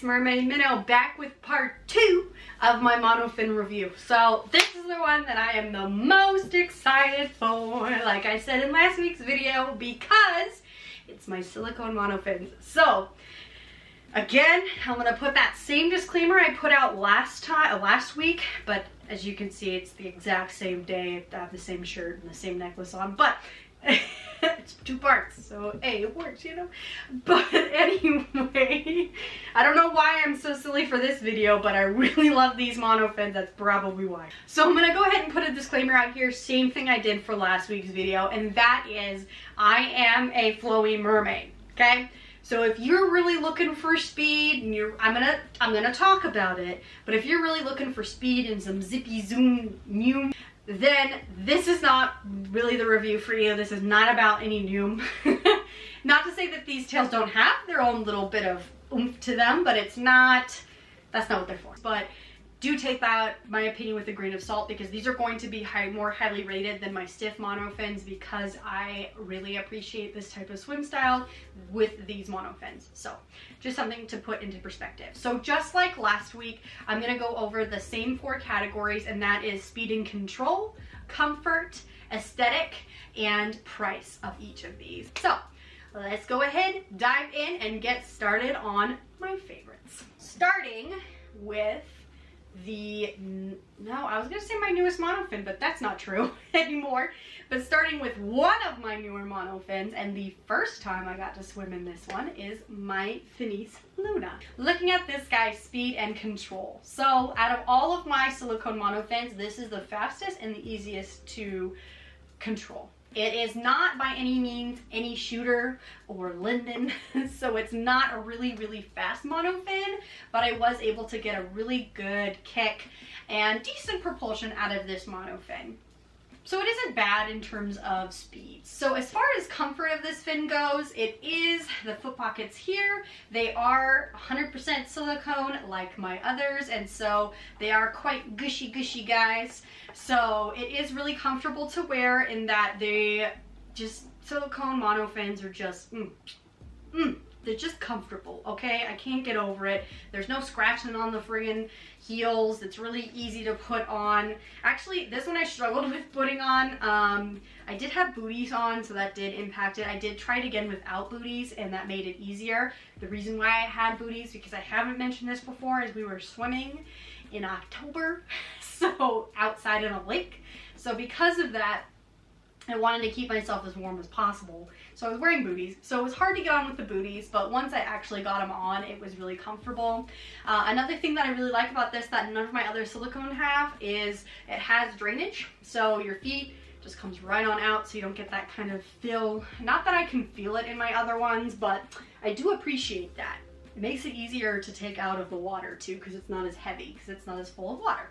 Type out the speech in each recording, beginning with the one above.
Mermaid Minnow, back with part 2 of my monofin review. So this is the one that I am the most excited for, like I said in last week's video, because it's my silicone monofins. So again, I'm gonna put that same disclaimer I put out last week, but as you can see, it's the exact same day. I have the same shirt and the same necklace on, but it's 2 parts, so hey, it works, you know. But anyway, I don't know why I'm so silly for this video, but I really love these monofins. That's probably why. So I'm gonna go ahead and put a disclaimer out here, same thing I did for last week's video, and that is I am a flowy mermaid. Okay, so if you're really looking for speed, and I'm gonna talk about it, but if you're really looking for speed and some zippy zoom new, then this is not really the review for you. This is not about any new. Not to say that these tails don't have their own little bit of oomph to them, but that's not what they're for. But do take that, my opinion, with a grain of salt, because these are going to be more highly rated than my stiff monofins, because I really appreciate this type of swim style with these monofins. So just something to put into perspective. So just like last week, I'm going to go over the same 4 categories, and that is speed and control, comfort, aesthetic, and price of each of these. So let's go ahead, dive in, and get started on my favorites. Starting with I was gonna say my newest monofin, but that's not true anymore. But starting with one of my newer monofins, and the first time I got to swim in this one, is my Finis Luna. Looking at this guy's speed and control. So out of all of my silicone monofins, this is the fastest and the easiest to control. It is not by any means any shooter or linden, so it's not a really fast monofin, but I was able to get a really good kick and decent propulsion out of this monofin. So it isn't bad in terms of speed. So as far as comfort of this fin goes, it is the foot pockets here. They are 100% silicone like my others, and so they are quite gushy guys. So it is really comfortable to wear in that silicone monofins are just, they're just comfortable, okay? I can't get over it. There's no scratching on the friggin' heels. It's really easy to put on. Actually, this one I struggled with putting on. I did have booties on, so that did impact it. I did try it again without booties, and that made it easier. The reason why I had booties, because I haven't mentioned this before, is we were swimming in October, so outside in a lake. So because of that, I wanted to keep myself as warm as possible, so I was wearing booties. So it was hard to get on with the booties, but once I actually got them on, it was really comfortable. Another thing that I really like about this that none of my other silicone have is it has drainage. So your feet just comes right on out, so you don't get that kind of feel. Not that I can feel it in my other ones, but I do appreciate that. It makes it easier to take out of the water too, because it's not as heavy, because it's not as full of water.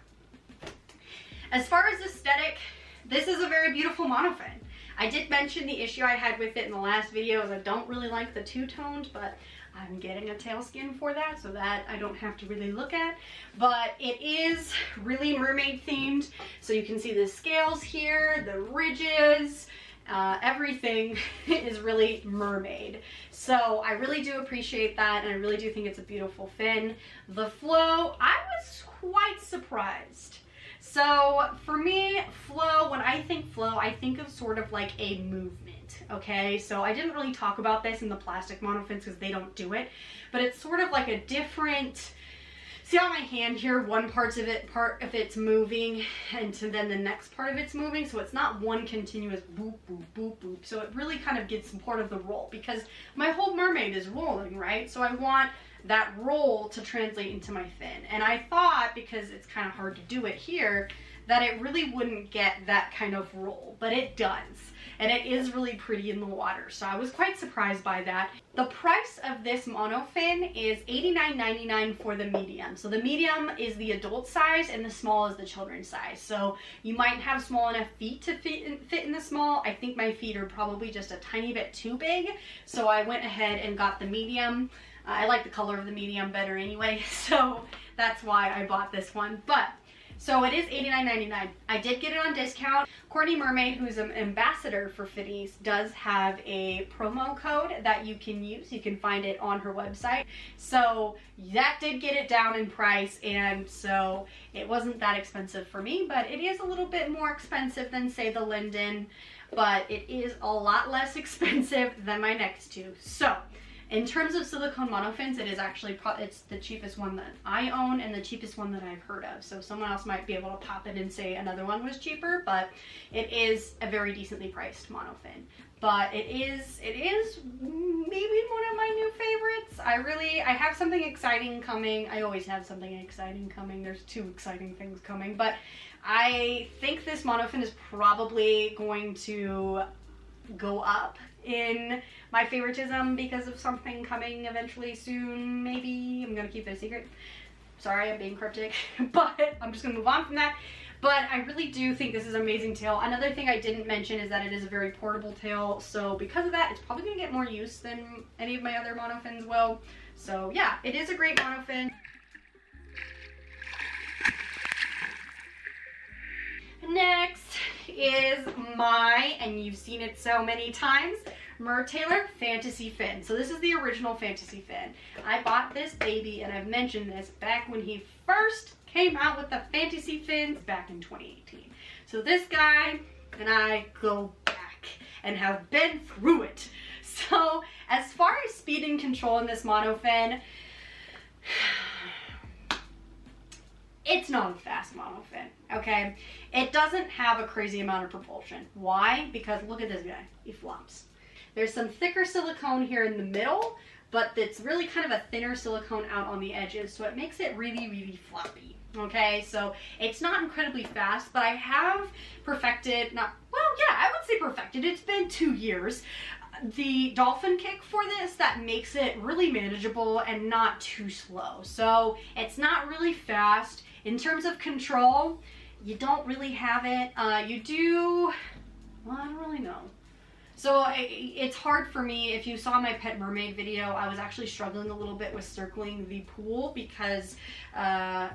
As far as aesthetic, this is a very beautiful monofin. I did mention the issue I had with it in the last video, is I don't really like the two-toned, but I'm getting a tail skin for that, so that I don't have to really look at. But it is really mermaid themed, so you can see the scales here, the ridges, everything is really mermaid. So I really do appreciate that, and I really do think it's a beautiful fin. The flow, I was quite surprised. So for me, flow, when I think flow, I think of sort of like a movement, okay? So I didn't really talk about this in the plastic monofins because they don't do it, but it's sort of like a different, see on my hand here, one part of it's moving, and then the next part of it's moving, so it's not one continuous boop, boop, boop, boop. So it really kind of gets part of the roll, because my whole mermaid is rolling, right? So I want that roll to translate into my fin. And I thought, because it's kind of hard to do it here, that it really wouldn't get that kind of roll, but it does. And it is really pretty in the water, so I was quite surprised by that. The price of this monofin is $89.99 for the medium. So the medium is the adult size and the small is the children's size. So you might have small enough feet to fit in the small. I think my feet are probably just a tiny bit too big, so I went ahead and got the medium. I like the color of the medium better anyway, so that's why I bought this one. But So it is $89.99. I did get it on discount. Courtney Mermaid, who's an ambassador for Finis, does have a promo code that you can use. You can find it on her website. So that did get it down in price, and so it wasn't that expensive for me, but it is a little bit more expensive than, say, the Linden, but it is a lot less expensive than my next two. So in terms of silicone monofins, it is actually it's the cheapest one that I own and the cheapest one that I've heard of. So someone else might be able to pop it and say another one was cheaper, but it is a very decently priced monofin. But it is maybe one of my new favorites. I have something exciting coming. I always have something exciting coming. There's two exciting things coming, but I think this monofin is probably going to go up in my favoritism because of something coming eventually soon, maybe. I'm gonna keep it a secret. Sorry, I'm being cryptic, but I'm just gonna move on from that. But I really do think this is an amazing tail. Another thing I didn't mention is that it is a very portable tail, so because of that, it's probably gonna get more use than any of my other monofins will. So yeah, it is a great monofin. Next is my, and you've seen it so many times, Mertailor Fantasy Fin. So this is the original Fantasy Fin. I bought this baby, and I've mentioned this, back when he first came out with the Fantasy Fins back in 2018. So this guy and I go back and have been through it. So as far as speed and control in this monofin, it's not a fast monofin, okay? It doesn't have a crazy amount of propulsion. Why? Because look at this guy, he flops. There's some thicker silicone here in the middle, but it's really kind of a thinner silicone out on the edges, so it makes it really, really floppy, okay? So it's not incredibly fast, but I have perfected, I would say perfected, it's been 2 years. The dolphin kick for this that makes it really manageable and not too slow. So it's not really fast. In terms of control, you don't really have it. You do, well, I don't really know. So it's hard for me. If you saw my pet mermaid video, I was actually struggling a little bit with circling the pool because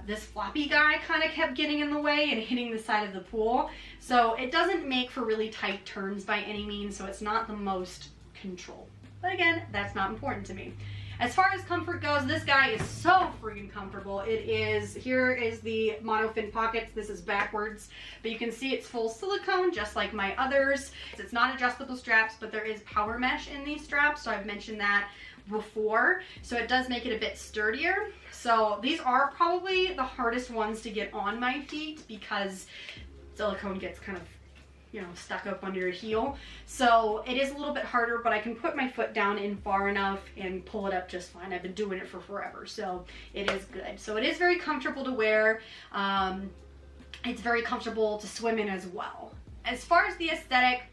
this floppy guy kind of kept getting in the way and hitting the side of the pool. So it doesn't make for really tight turns by any means, so it's not the most control. But again, that's not important to me. As far as comfort goes, this guy is so freaking comfortable. Here is the monofin pockets. This is backwards, but you can see it's full silicone, just like my others. It's not adjustable straps, but there is power mesh in these straps, so I've mentioned that before. So it does make it a bit sturdier. So these are probably the hardest ones to get on my feet because silicone gets kind of, you know, stuck up under your heel. So it is a little bit harder, but I can put my foot down in far enough and pull it up just fine. I've been doing it for forever, so it is good. So it is very comfortable to wear. It's very comfortable to swim in as well. As far as the aesthetic,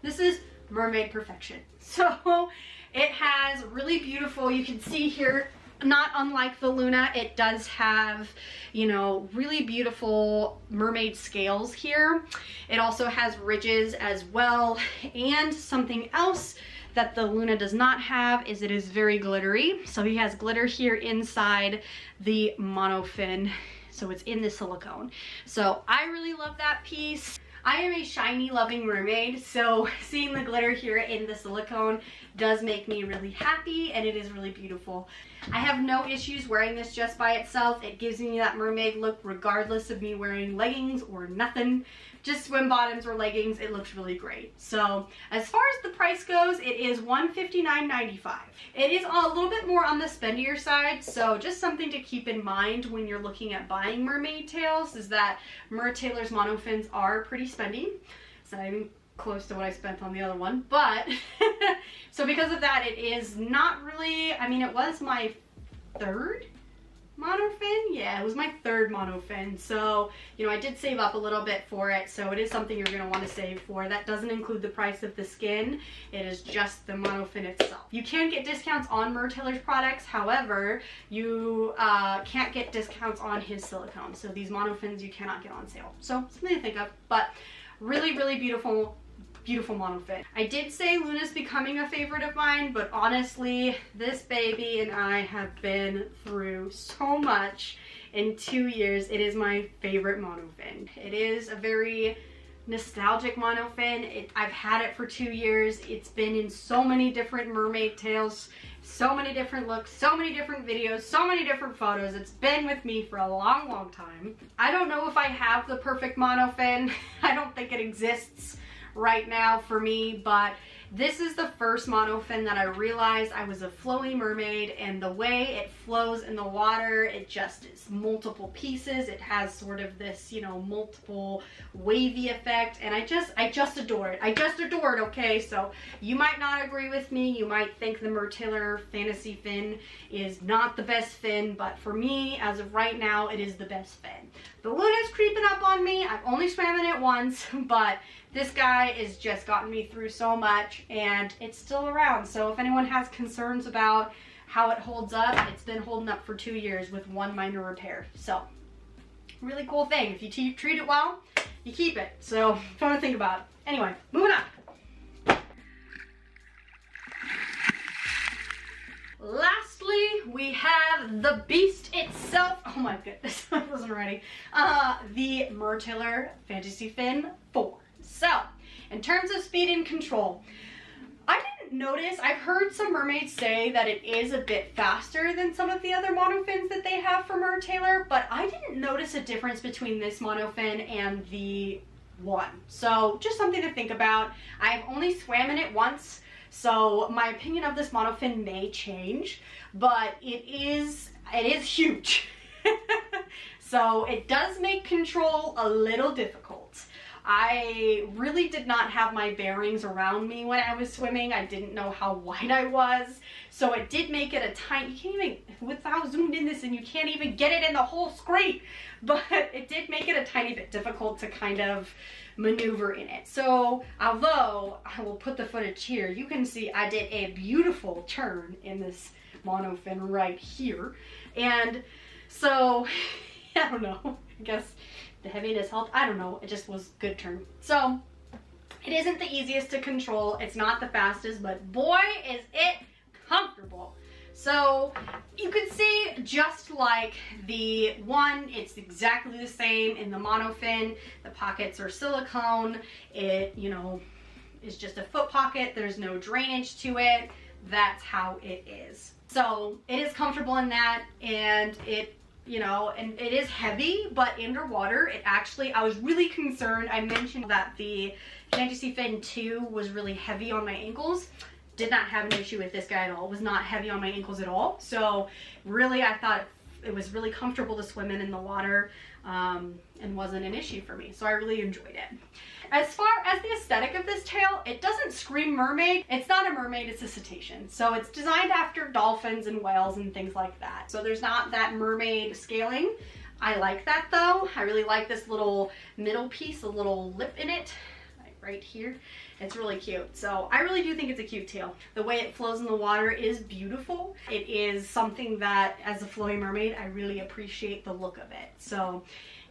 this is mermaid perfection. So it has really beautiful, you can see here, not unlike the Luna, it does have, you know, really beautiful mermaid scales here. It also has ridges as well, and something else that the Luna does not have is it is very glittery. So he has glitter here inside the monofin, so it's in the silicone. So I really love that piece. I am a shiny loving mermaid, so seeing the glitter here in the silicone does make me really happy, and it is really beautiful. I have no issues wearing this just by itself. It gives me that mermaid look regardless of me wearing leggings or nothing. Just swim bottoms or leggings, it looks really great. So as far as the price goes, it is $159.95. It is a little bit more on the spendier side, so just something to keep in mind when you're looking at buying mermaid tails is that Mertailor's monofins are pretty spendy. It's not even close to what I spent on the other one, but so because of that, it is not really, I mean, it was my third monofin. Yeah, it was my third monofin. So, you know, I did save up a little bit for it. So it is something you're going to want to save for. That doesn't include the price of the skin. It is just the monofin itself. You can get discounts on Mertailor's products. However, you can't get discounts on his silicone. So these monofins you cannot get on sale. So something to think of. But really, really beautiful beautiful monofin. I did say Luna's becoming a favorite of mine, but honestly, this baby and I have been through so much in 2 years. It is my favorite monofin. It is a very nostalgic monofin. I've had it for 2 years. It's been in so many different mermaid tails, so many different looks, so many different videos, so many different photos. It's been with me for a long, long time. I don't know if I have the perfect monofin. I don't think it exists right now for me, but this is the first monofin that I realized I was a flowy mermaid, and the way it flows in the water, it just is multiple pieces. It has sort of this, you know, multiple wavy effect, and I just adore it. I just adore it, okay? So you might not agree with me. You might think the Mertailor Fantasy Fin is not the best fin, but for me, as of right now, it is the best fin. The Luna's creeping up on me. I've only swam in it once, but this guy has just gotten me through so much, and it's still around. So if anyone has concerns about how it holds up, it's been holding up for 2 years with one minor repair. So really cool thing. If you treat it well, you keep it. So fun to think about. Anyway, moving on. Lastly, we have the beast itself. Oh my goodness, I wasn't ready. The Mertailor Fantasy Fin 4. So, in terms of speed and control, I didn't notice, I've heard some mermaids say that it is a bit faster than some of the other monofins that they have for Mertailor, but I didn't notice a difference between this monofin and the one. So, just something to think about. I've only swam in it once, so my opinion of this monofin may change, but it is huge. So, it does make control a little difficult. I really did not have my bearings around me when I was swimming. I didn't know how wide I was. So it did make it a tiny, you can't even, without zoomed in this, and you can't even get it in the whole screen. But it did make it a tiny bit difficult to kind of maneuver in it. So although I will put the footage here, you can see I did a beautiful turn in this monofin right here. And so, I don't know, I guess the heaviness helped. I don't know. It just was a good turn. So it isn't the easiest to control. It's not the fastest, but boy, is it comfortable. So you can see, just like the one, it's exactly the same in the monofin. The pockets are silicone. It, you know, is just a foot pocket. There's no drainage to it. That's how it is. So it is comfortable in that, and it, you know, and it is heavy, but underwater, it actually, I was really concerned. I mentioned that the Fantasy Fin 2 was really heavy on my ankles. Did not have an issue with this guy at all. It was not heavy on my ankles at all. So really, I thought it was really comfortable to swim in the water, and wasn't an issue for me. So I really enjoyed it. As far as the aesthetic of this tail, it doesn't scream mermaid. It's not a mermaid, it's a cetacean. So it's designed after dolphins and whales and things like that. So there's not that mermaid scaling. I like that though. I really like this little middle piece, a little lip in it, like right here. It's really cute. So I really do think it's a cute tail. The way it flows in the water is beautiful. It is something that, as a flowy mermaid, I really appreciate the look of it. So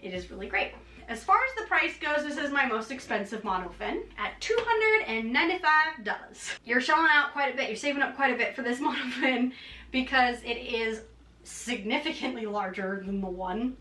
it is really great. As far as the price goes, this is my most expensive monofin at $295. You're shelling out quite a bit. You're saving up quite a bit for this monofin because it is significantly larger than the one.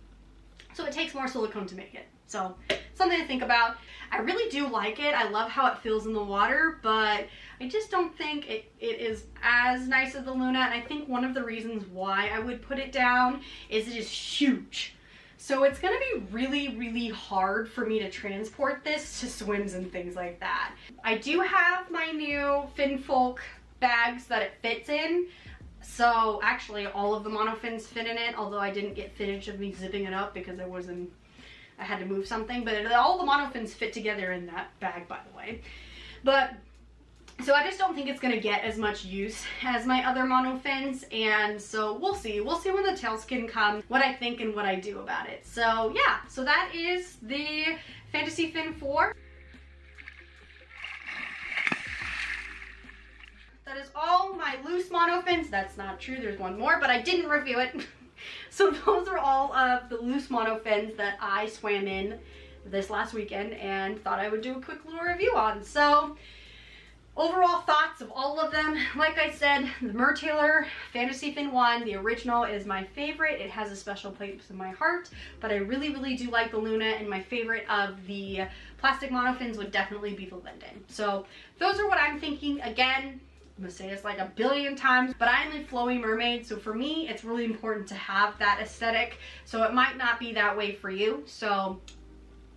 So it takes more silicone to make it. So something to think about. I really do like it. I love how it feels in the water, but I just don't think it is as nice as the Luna. And I think one of the reasons why I would put it down is it is huge. So it's gonna be really, really hard for me to transport this to swims and things like that. I do have my new Finfolk bags that it fits in. So actually all of the monofins fit in it, although I didn't get footage of me zipping it up because I had to move something, but all the monofins fit together in that bag, by the way. But so I just don't think it's going to get as much use as my other monofins, and so we'll see. We'll see when the tail skin comes, what I think and what I do about it. So yeah, so that is the Fantasy Fin 4. That is all my loose monofins. That's not true, there's one more, but I didn't review it. So those are all of the loose monofins that I swam in this last weekend and thought I would do a quick little review on. So overall thoughts of all of them, like I said, the Mertailor Fantasy Fin 1, the original, is my favorite. It has a special place in my heart, but I really do like the Luna, and my favorite of the plastic monofins would definitely be the Linden. So those are what I'm thinking. Again, I'm gonna say this like a billion times, but I'm a flowy mermaid, so for me it's really important to have that aesthetic. So it might not be that way for you, so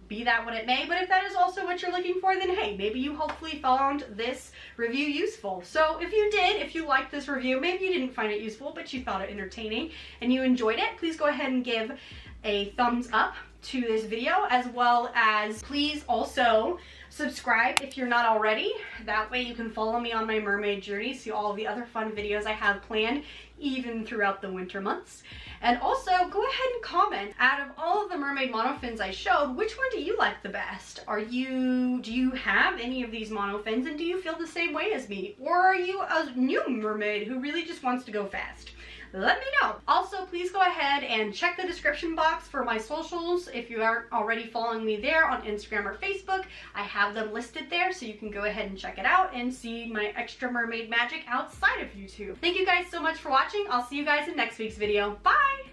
be that what it may. But if that is also what you're looking for, then hey, maybe you hopefully found this review useful. So if you did, if you liked this review, maybe you didn't find it useful, but you thought it entertaining and you enjoyed it, please go ahead and give a thumbs up to this video, as well as please also subscribe if you're not already. That way you can follow me on my mermaid journey, see all of the other fun videos I have planned even throughout the winter months. And also go ahead and comment, out of all of the mermaid monofins I showed, which one do you like the best? Do you have any of these monofins, and do you feel the same way as me? Or are you a new mermaid who really just wants to go fast? Let me know. Also, please go ahead and check the description box for my socials. If you aren't already following me there on Instagram or Facebook, I have them listed there, so you can go ahead and check it out and see my extra mermaid magic outside of YouTube. Thank you guys so much for watching. I'll see you guys in next week's video. Bye!